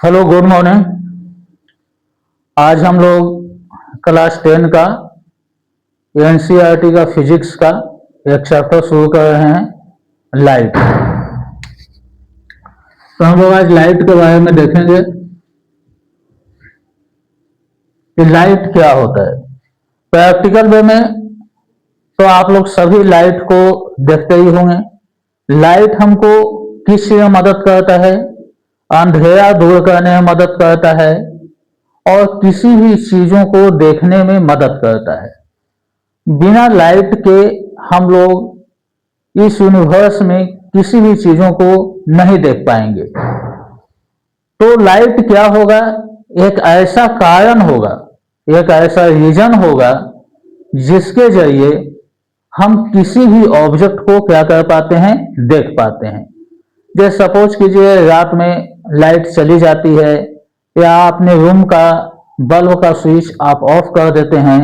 Hello, good morning. आज हम लोग क्लास 10 का एनसीईआरटी का फिजिक्स का एक चैप्टर शुरू कर रहे हैं, लाइट। तो हम लोग आज लाइट के बारे में देखेंगे कि लाइट क्या होता है। प्रैक्टिकल वे में तो आप लोग सभी लाइट को देखते ही होंगे। लाइट हमको किस चीज में मदद करता है? अंधेरा दूर करने में मदद करता है और किसी भी चीजों को देखने में मदद करता है। बिना लाइट के हम लोग इस यूनिवर्स में किसी भी चीजों को नहीं देख पाएंगे। तो लाइट क्या होगा? एक ऐसा कारण होगा, एक ऐसा रीजन होगा जिसके जरिए हम किसी भी ऑब्जेक्ट को क्या कर पाते हैं? देख पाते हैं। जैसे सपोज कीजिए रात में लाइट चली जाती है या अपने रूम का बल्ब का स्विच आप ऑफ कर देते हैं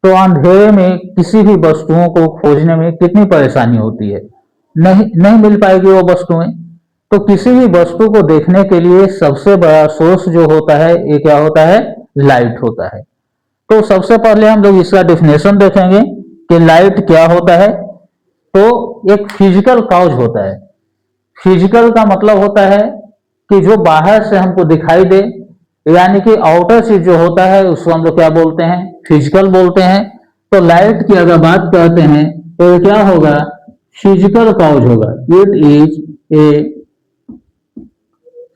तो अंधेरे में किसी भी वस्तुओं को खोजने में कितनी परेशानी होती है। नहीं मिल पाएगी वो वस्तुएं। तो किसी भी वस्तु को देखने के लिए सबसे बड़ा सोर्स जो होता है, ये क्या होता है? लाइट होता है। तो सबसे पहले हम लोग इसका डिफिनेशन देखेंगे कि लाइट क्या होता है। तो एक फिजिकल कॉज होता है। फिजिकल का मतलब होता है कि जो बाहर से हमको दिखाई दे, यानी कि आउटर चीज जो होता है उसको हम लोग क्या बोलते हैं? फिजिकल बोलते हैं। तो लाइट की अगर बात करते हैं तो ये क्या होगा? फिजिकल कॉज होगा। It is a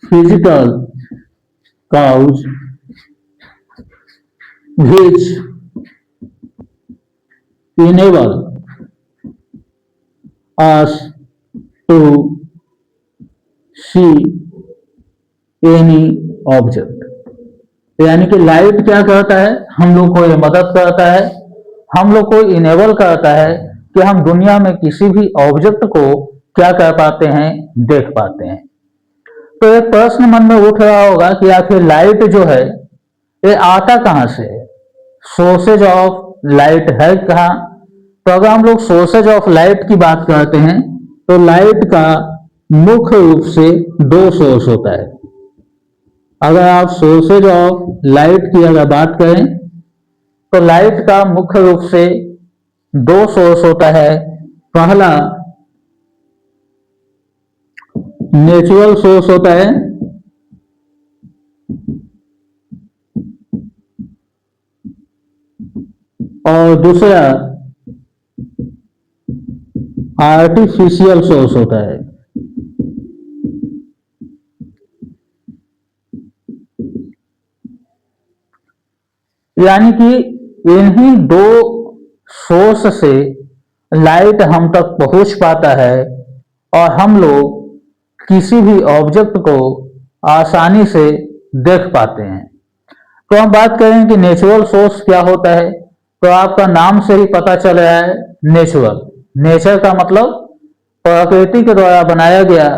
physical cause which enable us to see any object। यानी कि लाइट क्या करता है? हम लोग को ये मदद करता है, हम लोग को इनेबल करता है कि हम दुनिया में किसी भी ऑब्जेक्ट को क्या कर पाते हैं? देख पाते हैं। तो एक प्रश्न मन में उठ रहा होगा कि आखिर लाइट जो है ये आता कहां से है? सोर्सेज ऑफ लाइट है कहाँ? तो अगर हम लोग सोर्सेज ऑफ लाइट की बात करते हैं तो लाइट का मुख्य रूप से दो सोर्स होता है। अगर आप सोर्सेज ऑफ लाइट की अगर बात करें तो लाइट का मुख्य रूप से दो सोर्स होता है। पहला नेचुरल सोर्स होता है और दूसरा आर्टिफिशियल सोर्स होता है। यानी कि इन्हीं दो सोर्स से लाइट हम तक पहुंच पाता है और हम लोग किसी भी ऑब्जेक्ट को आसानी से देख पाते हैं। तो हम बात करें कि नेचुरल सोर्स क्या होता है, तो आपका नाम से ही पता चल रहा है, नेचुरल। नेचर का मतलब प्रकृति के द्वारा बनाया गया,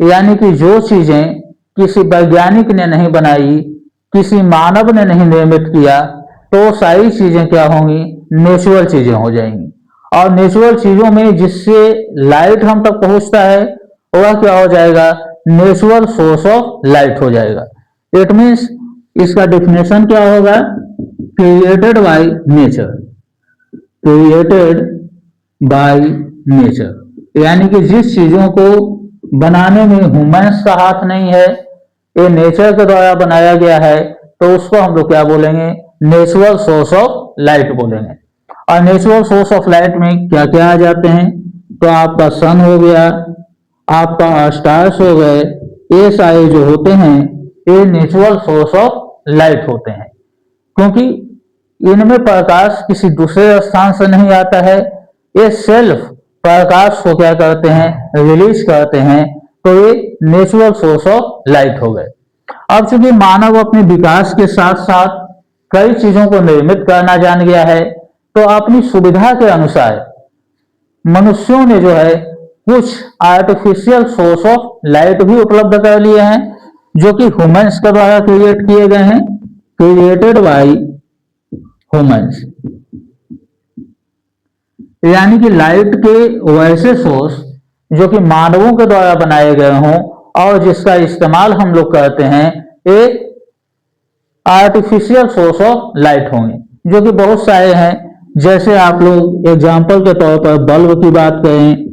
यानी कि जो चीजें किसी वैज्ञानिक ने नहीं बनाई, किसी मानव ने नहीं निर्मित किया, तो सारी चीजें क्या होंगी? नेचुरल चीजें हो जाएंगी। और नेचुरल चीजों में जिससे लाइट हम तक पहुंचता है वह क्या हो जाएगा? नेचुरल सोर्स ऑफ लाइट हो जाएगा। इट मीन्स इसका डिफिनेशन क्या होगा? Created by nature. Created by nature, यानी कि जिस चीजों को बनाने में ह्यूमंस का हाथ नहीं है, ये नेचर के द्वारा बनाया गया है, तो उसको हम लोग क्या बोलेंगे? नेचुरल सोर्स ऑफ लाइट बोलेंगे। और नेचुरल सोर्स ऑफ लाइट में क्या क्या आ जाते हैं? तो आपका सन हो गया, आपका स्टार्स हो गए, ये सारे जो होते हैं ये नेचुरल सोर्स ऑफ लाइट होते हैं। क्योंकि इनमें प्रकाश किसी दूसरे स्थान से नहीं आता है, ये सेल्फ प्रकाश को क्या करते हैं? रिलीज करते हैं। तो ये नेचुरल सोर्स ऑफ लाइट हो गए। अब चूंकि मानव अपने विकास के साथ साथ कई चीजों को निर्मित करना जान गया है, तो अपनी सुविधा के अनुसार मनुष्यों ने जो है कुछ आर्टिफिशियल सोर्स ऑफ लाइट भी उपलब्ध कर लिए हैं, जो कि ह्यूमंस के द्वारा क्रिएट किए गए हैं। क्रिएटेड बाय ह्यूमंस, यानी कि लाइट के वैसे सोर्स जो कि मानवों के द्वारा बनाए गए हों और जिसका इस्तेमाल हम लोग करते हैं, एक आर्टिफिशियल सोर्स ऑफ लाइट होंगे, जो कि बहुत सारे हैं। जैसे आप लोग एग्जाम्पल के तौर पर बल्ब की बात करें,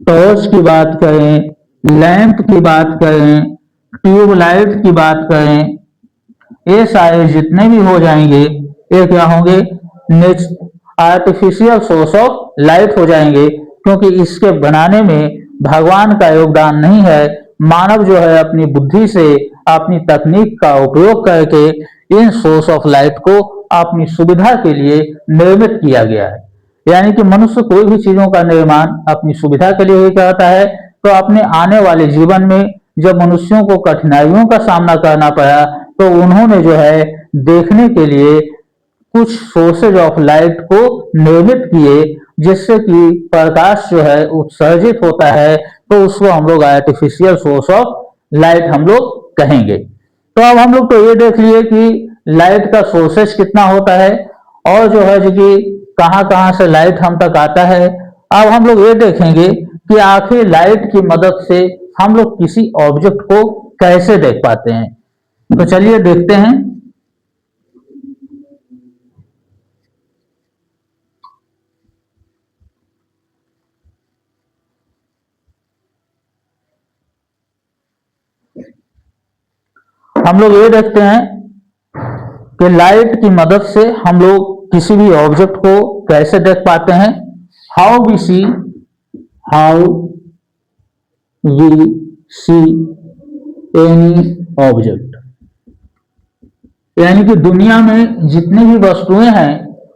टॉर्च की बात करें, लैंप की बात करें, ट्यूबलाइट की बात करें, ये सारे जितने भी हो जाएंगे ये क्या होंगे, आर्टिफिशियल सोर्स ऑफ लाइट हो जाएंगे, क्योंकि इसके बनाने में भगवान का योगदान नहीं है। मानव जो है अपनी बुद्धि से, अपनी तकनीक का उपयोग करके इन सोर्स ऑफ लाइट को अपनी सुविधा के लिए निर्मित किया गया है। यानी कि मनुष्य कोई भी चीजों का निर्माण अपनी सुविधा के लिए ही करता है। तो अपने आने वाले जीवन में जब मनुष्यों को कठिनाइयों का सामना करना पड़ा, तो उन्होंने जो है देखने के लिए कुछ सोर्सेज ऑफ लाइट को निर्मित किए, जिससे कि प्रकाश जो है उत्सर्जित होता है, तो उसको हम लोग आर्टिफिशियल सोर्स ऑफ लाइट हम लोग कहेंगे। तो अब हम लोग तो ये देख लिए कि लाइट का सोर्सेज कितना होता है, और जो है जो कि कहाँ कहाँ से लाइट हम तक आता है। अब हम लोग ये देखेंगे कि आखिर लाइट की मदद से हम लोग किसी ऑब्जेक्ट को कैसे देख पाते हैं। तो चलिए देखते हैं। हम लोग ये देखते हैं कि लाइट की मदद से हम लोग किसी भी ऑब्जेक्ट को कैसे देख पाते हैं। How we see any object, यानी कि दुनिया में जितनी भी वस्तुएं हैं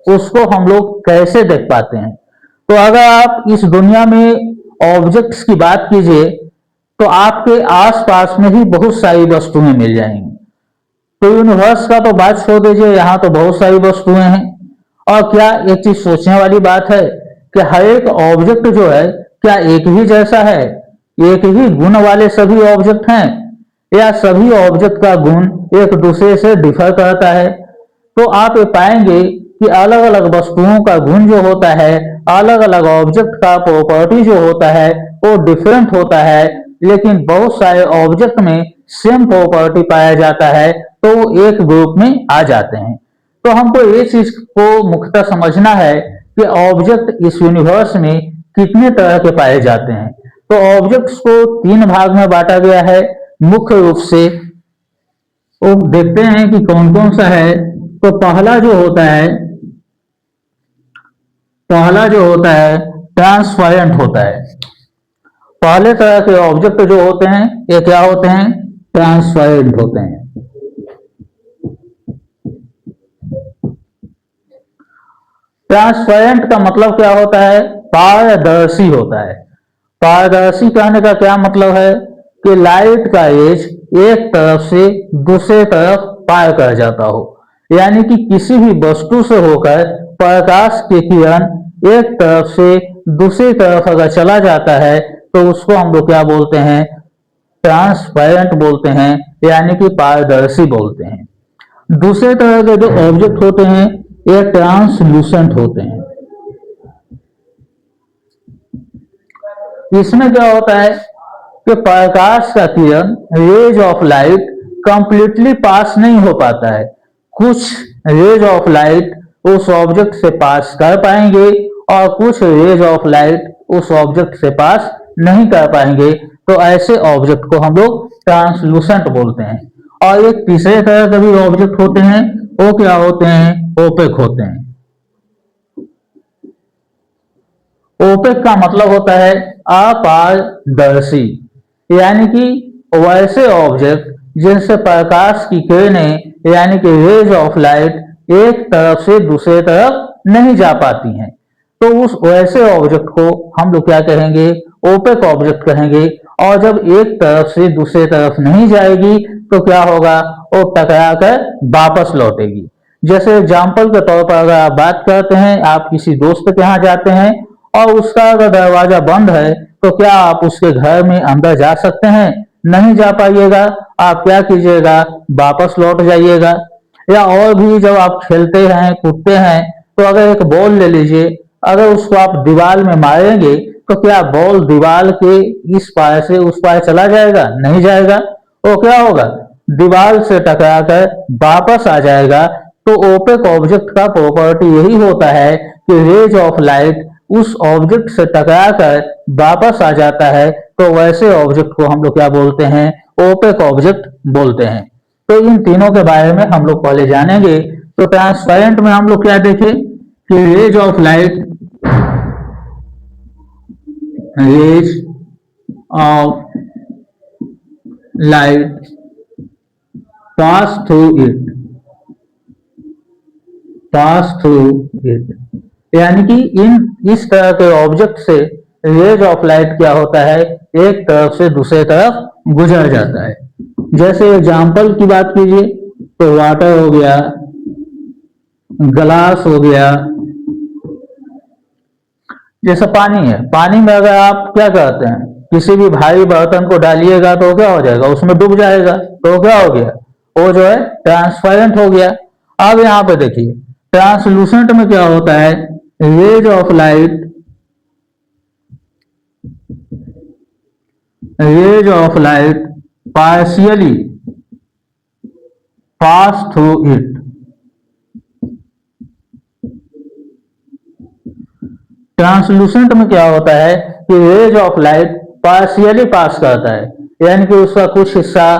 उसको हम लोग कैसे देख पाते हैं। तो अगर आप इस दुनिया में ऑब्जेक्ट्स की बात कीजिए, तो आपके आसपास में ही बहुत सारी वस्तुएं मिल जाएंगी। तो यूनिवर्स का तो बात छोड़ दीजिए, यहाँ तो बहुत सारी वस्तुएं हैं। और क्या एक चीज सोचने वाली बात है कि हर एक ऑब्जेक्ट जो है क्या एक ही जैसा है, एक ही गुण वाले सभी ऑब्जेक्ट हैं, या सभी ऑब्जेक्ट का गुण एक दूसरे से डिफर करता है। तो आप ये पाएंगे कि अलग अलग वस्तुओं का गुण जो होता है, अलग अलग ऑब्जेक्ट का प्रॉपर्टी जो होता है वो डिफरेंट होता है, लेकिन बहुत सारे ऑब्जेक्ट में सेम प्रॉपर्टी पाया जाता है, तो वो एक ग्रुप में आ जाते हैं। तो हमको ये चीज को मुख्यतः समझना है कि ऑब्जेक्ट इस यूनिवर्स में कितने तरह के पाए जाते हैं। तो ऑब्जेक्ट्स को तीन भाग में बांटा गया है मुख्य रूप से। वो देखते हैं कि कौन कौन सा है। तो पहला जो होता है ट्रांसपेरेंट होता है। पहले तरह के ऑब्जेक्ट जो होते हैं ये क्या होते हैं, ट्रांसपेरेंट होते हैं। ट्रांसपेरेंट का मतलब क्या होता है, पारदर्शी होता है। पारदर्शी कहने का क्या मतलब है कि लाइट का एज एक तरफ से दूसरे तरफ पार कर जाता हो, यानी कि किसी भी वस्तु से होकर प्रकाश की किरण एक तरफ से दूसरी तरफ अगर चला जाता है तो उसको हम लोग क्या बोलते हैं, ट्रांसपेरेंट बोलते हैं, यानी कि पारदर्शी बोलते हैं। दूसरे तरह के जो ऑब्जेक्ट होते हैं ये ट्रांसलूसेंट होते हैं। इसमें क्या होता है कि प्रकाश का किरण, रेज ऑफ लाइट कंप्लीटली पास नहीं हो पाता है। कुछ रेज ऑफ लाइट उस ऑब्जेक्ट से पास कर पाएंगे और कुछ रेज ऑफ लाइट उस ऑब्जेक्ट से पास नहीं कर पाएंगे। तो ऐसे ऑब्जेक्ट को हम लोग ट्रांसलूसेंट बोलते हैं। और एक तीसरे तरह के भी ऑब्जेक्ट होते हैं, वो क्या होते हैं, ओपेक होते हैं। ओपेक का मतलब होता है अपारदर्शी, यानी कि वैसे ऑब्जेक्ट जिनसे प्रकाश की किरणें यानी कि रेज ऑफ लाइट एक तरफ से दूसरे तरफ नहीं जा पाती हैं। तो उस वैसे ऑब्जेक्ट को हम लोग क्या कहेंगे, ओपेक ऑब्जेक्ट कहेंगे। और जब एक तरफ से दूसरे तरफ नहीं जाएगी तो क्या होगा, वो टकरा कर वापस लौटेगी। जैसे एग्जाम्पल के तौर पर अगर आप बात करते हैं, आप किसी दोस्त के यहाँ जाते हैं और उसका अगर दरवाजा बंद है तो क्या आप उसके घर में अंदर जा सकते हैं, नहीं जा पाइएगा। आप क्या कीजिएगा, वापस लौट जाइएगा। या और भी जब आप खेलते हैं कूदते हैं तो अगर एक बॉल ले लीजिए, अगर उसको आप दीवार में मारेंगे तो क्या बॉल दीवार के इस पार से उस पार चला जाएगा, नहीं जाएगा। वो क्या होगा, दीवार से टकराकर वापस आ जाएगा। तो ओपेक ऑब्जेक्ट का प्रॉपर्टी यही होता है कि रेज ऑफ लाइट उस ऑब्जेक्ट से टकराकर वापस आ जाता है। तो वैसे ऑब्जेक्ट को हम लोग क्या बोलते हैं? ओपेक ऑब्जेक्ट बोलते हैं। तो इन तीनों के बारे में हम लोग पहले जानेंगे। तो ट्रांसपेरेंट में हम लोग क्या देखें कि rays of light pass through it, यानी कि इस तरह के ऑब्जेक्ट से रेज ऑफ लाइट क्या होता है? एक तरफ से दूसरे तरफ गुजर जाता है। जैसे एग्जाम्पल की बात कीजिए तो वाटर हो गया, ग्लास हो गया। जैसे पानी है, पानी में अगर आप क्या करते हैं, किसी भी भारी बर्तन को डालिएगा तो क्या हो जाएगा? उसमें डूब जाएगा। तो क्या हो गया? वो जो है ट्रांसपेरेंट हो गया। अब यहाँ पे देखिए ट्रांसलूसेंट में क्या होता है? Rays of light partially pass through it. Translucent में क्या होता है कि rays of light partially pass करता है, यानी कि उसका कुछ हिस्सा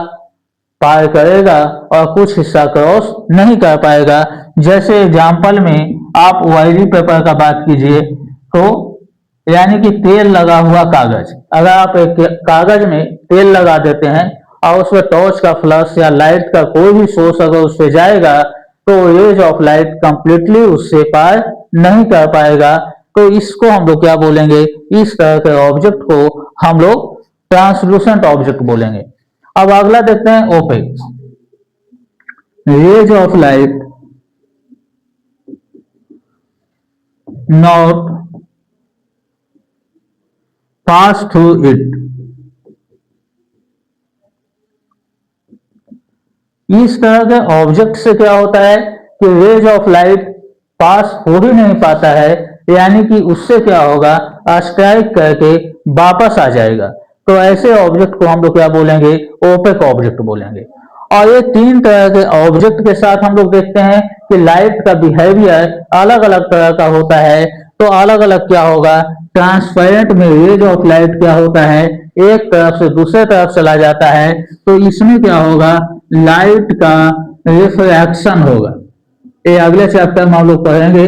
पार करेगा और कुछ हिस्सा क्रॉस नहीं कर पाएगा। जैसे एग्जाम्पल में आप ऑयली पेपर का बात कीजिए तो यानी कि तेल लगा हुआ कागज, अगर आप एक कागज में तेल लगा देते हैं और उसमें टॉर्च का फ्लश या लाइट का कोई भी सोर्स अगर उस पर जाएगा तो रेज ऑफ लाइट कंप्लीटली उससे पार नहीं कर पाएगा। तो इसको हम लोग क्या बोलेंगे? इस तरह के ऑब्जेक्ट को हम लोग ट्रांसलूसेंट ऑब्जेक्ट बोलेंगे। अब अगला देखते हैं opaque. Rays of light not pass through it. इस तरह के ऑब्जेक्ट से क्या होता है कि रेज ऑफ लाइट पास हो ही नहीं पाता है, यानी कि उससे क्या होगा? स्ट्राइक करके वापस आ जाएगा। तो ऐसे ऑब्जेक्ट को हम लोग क्या बोलेंगे? ओपेक ऑब्जेक्ट बोलेंगे। और ये तीन तरह के ऑब्जेक्ट के साथ हम लोग देखते हैं कि लाइट का बिहेवियर अलग अलग तरह का होता है। तो अलग अलग क्या होगा? ट्रांसपेरेंट में रेज ऑफ लाइट क्या होता है? एक तरफ से दूसरे तरफ चला जाता है। तो इसमें क्या होगा? लाइट का रिफ्रैक्शन होगा। ये अगले चैप्टर में हम लोग पढ़ेंगे।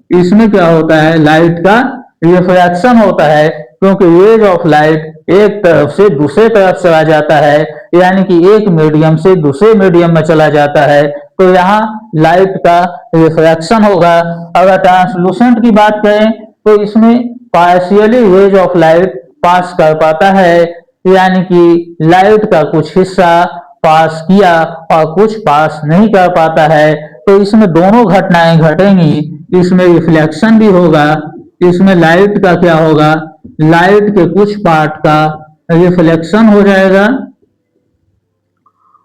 इसमें क्या होता है? लाइट का रिफ्रैक्शन होता है, क्योंकि रेज ऑफ लाइट एक तरफ से दूसरे तरफ चला जाता है, यानी कि एक मीडियम से दूसरे मीडियम में चला जाता है। तो यहाँ लाइट का रिफ्रैक्शन होगा। अगर ट्रांसलूसेंट की बात करें तो इसमें partially rays of light pass कर पाता है, यानी कि लाइट का कुछ हिस्सा पास किया और कुछ पास नहीं कर पाता है। तो इसमें दोनों घटनाएं घटेंगी, इसमें रिफ्लेक्शन भी होगा। इसमें लाइट का क्या होगा? लाइट के कुछ पार्ट का रिफ्लेक्शन हो जाएगा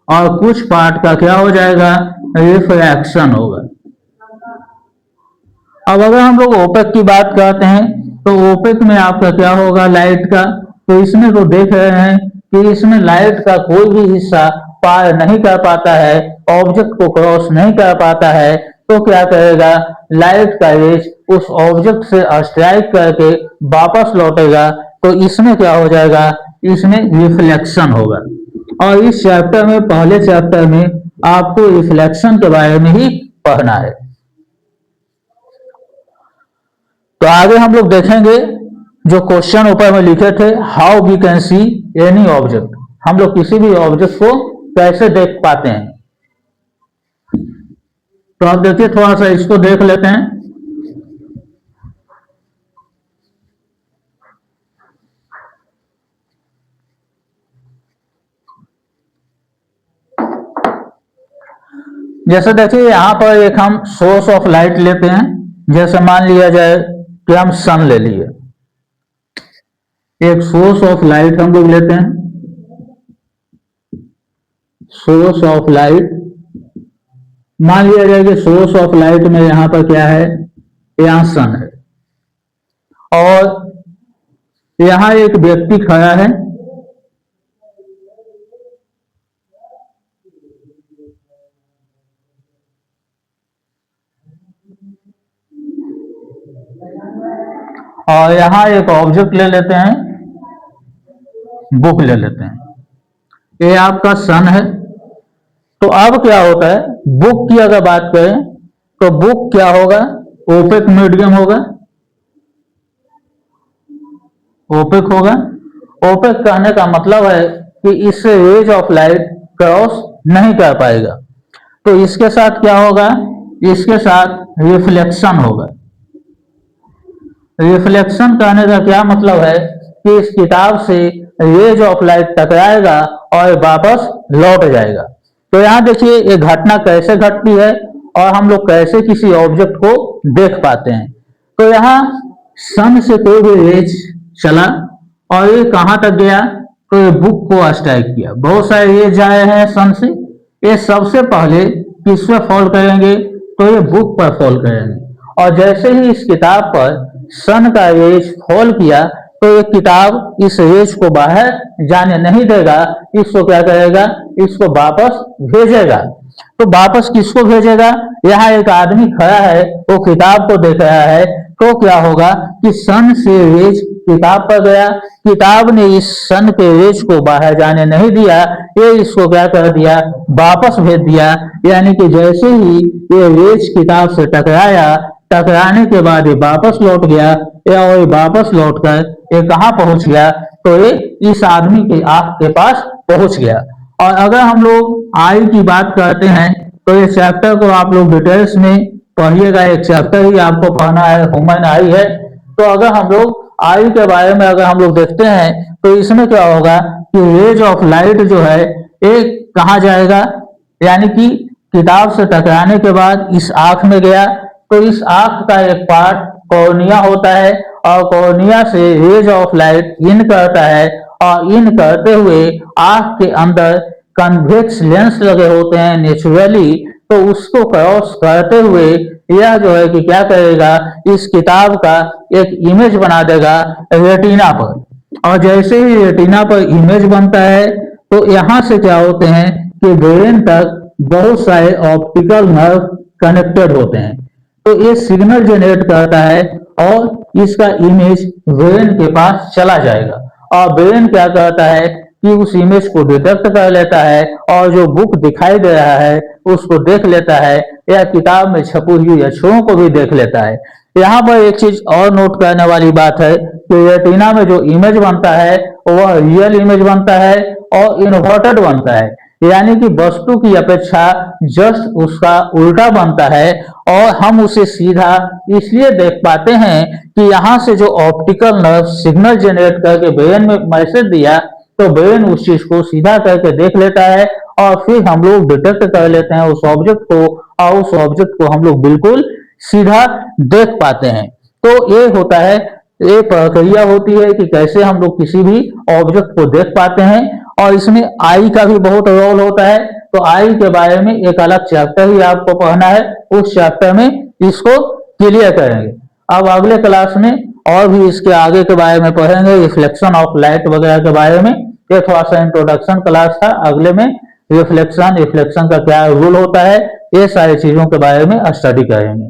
और कुछ पार्ट का क्या हो जाएगा? रिफ्रैक्शन होगा। अब अगर हम लोग ओपेक की बात करते हैं तो ओपेक में आपका क्या होगा? लाइट का, तो इसमें तो देख रहे हैं कि इसमें लाइट का कोई भी हिस्सा पार नहीं कर पाता है, ऑब्जेक्ट को क्रॉस नहीं कर पाता है। तो क्या करेगा? लाइट का रेज उस ऑब्जेक्ट से स्ट्राइक करके वापस लौटेगा। तो इसमें क्या हो जाएगा? इसमें रिफ्लेक्शन होगा। और इस चैप्टर में, पहले चैप्टर में आपको रिफ्लेक्शन के बारे में ही पढ़ना है। तो आगे हम लोग देखेंगे जो क्वेश्चन ऊपर में लिखे थे, how we can see any object. हम लोग किसी भी ऑब्जेक्ट को कैसे देख पाते हैं? तो आप देखिए, थोड़ा सा इसको देख लेते हैं। जैसे देखिए यहां पर एक हम सोर्स ऑफ लाइट लेते हैं। जैसे मान लिया जाए कि हम सन ले लिए, एक सोर्स ऑफ लाइट हम लोग लेते हैं। सोर्स ऑफ लाइट, मान लिया जाए कि सोर्स ऑफ लाइट में यहां पर क्या है? यहां सन है और यहां एक व्यक्ति खड़ा है। और यहाँ एक ऑब्जेक्ट ले लेते हैं, बुक ले लेते हैं। ये आपका सन है। तो अब क्या होता है, बुक की अगर बात करें तो बुक क्या होगा, ओपेक मीडियम होगा, ओपेक होगा। ओपेक कहने का मतलब है कि इससे रेज ऑफ लाइट क्रॉस नहीं कर पाएगा। तो इसके साथ क्या होगा, इसके साथ रिफ्लेक्शन होगा। रिफ्लेक्शन कहने का क्या मतलब है कि इस किताब से रेज ऑफ लाइट टकराएगा और वापस लौट जाएगा। तो यहां देखिए ये घटना कैसे घटती है और हम लोग कैसे किसी ऑब्जेक्ट को देख पाते हैं। तो यहाँ सन से कोई भी रेज चला और ये कहां तक गया, तो ये बुक को स्ट्राइक किया। बहुत सारे रेज आए हैं सन से, ये सबसे पहले किस पे फॉल करेंगे, तो ये बुक पर फॉल करेंगे। और जैसे ही इस किताब पर सन का रेज फॉल किया तो ये किताब इस रेज को बाहर जाने नहीं देगा, इसको क्या करेगा, इसको वापस भेजेगा। तो वापस किसको भेजेगा, यहाँ एक आदमी खड़ा है, वो किताब को देख रहा है। तो क्या होगा कि सन से रेज किताब पर गया, किताब ने इस सन के रेज को बाहर जाने नहीं दिया, ये इसको क्या कर दिया, वापस भेज दिया। यानी कि जैसे ही ये रेज किताब से टकराया, टकराने के बाद ये वापस लौट गया, या ये वापस लौटकर ये कहाँ पहुंच गया, तो ये इस आदमी के आंख के पास पहुंच गया। और अगर हम लोग आई की बात करते हैं तो ये चैप्टर को आप लोग डिटेल्स में पढ़िएगा, एक चैप्टर ही आपको पढ़ना है, ह्यूमन आई है। तो अगर हम लोग आई के बारे में अगर हम लोग देखते हैं तो इसमें क्या होगा कि रेज ऑफ लाइट जो है ये कहाँ जाएगा, यानी कि किताब से टकराने के बाद इस आंख में गया। तो इस आंख का एक पार्ट कॉर्निया होता है और कॉर्निया से रेज ऑफ लाइट इन करता है और इन करते हुए आंख के अंदर कन्वेक्स लेंस लगे होते हैं नेचुरली, तो उसको क्रॉस करते हुए यह जो है कि क्या करेगा, इस किताब का एक इमेज बना देगा रेटिना पर। और जैसे ही रेटिना पर इमेज बनता है तो यहाँ से क्या होते हैं कि ब्रेन तक बहुत सारे ऑप्टिकल नर्व कनेक्टेड होते हैं। तो ये सिग्नल जनरेट करता है और इसका इमेज ब्रेन के पास चला जाएगा और ब्रेन क्या करता है कि उस इमेज को डिटेक्ट कर लेता है और जो बुक दिखाई दे रहा है उसको देख लेता है, या किताब में छपी हुई अक्षरों को भी देख लेता है। यहाँ पर एक चीज और नोट करने वाली बात है कि रेटिना में जो इमेज बनता है वह रियल इमेज बनता है और इन्वर्टेड बनता है, यानी कि वस्तु की अपेक्षा जस्ट उसका उल्टा बनता है और हम उसे सीधा इसलिए देख पाते हैं कि यहाँ से जो ऑप्टिकल नर्व सिग्नल जनरेट करके ब्रेन में मैसेज दिया, तो ब्रेन उस चीज को सीधा करके देख लेता है और फिर हम लोग डिटेक्ट कर लेते हैं उस ऑब्जेक्ट को और उस ऑब्जेक्ट को हम लोग बिल्कुल सीधा देख पाते हैं। तो ये होता है, ये प्रक्रिया होती है कि कैसे हम लोग किसी भी ऑब्जेक्ट को देख पाते हैं। और इसमें आई का भी बहुत रोल होता है। तो आई के बारे में एक अलग चैप्टर ही आपको पढ़ना है, उस चैप्टर में इसको क्लियर करेंगे। अब अगले क्लास में और भी इसके आगे के बारे में पढ़ेंगे, रिफ्लेक्शन ऑफ लाइट वगैरह के बारे में। ये थोड़ा सा इंट्रोडक्शन क्लास था, अगले में रिफ्लेक्शन का क्या रूल होता है, ये सारी चीजों के बारे में स्टडी करेंगे।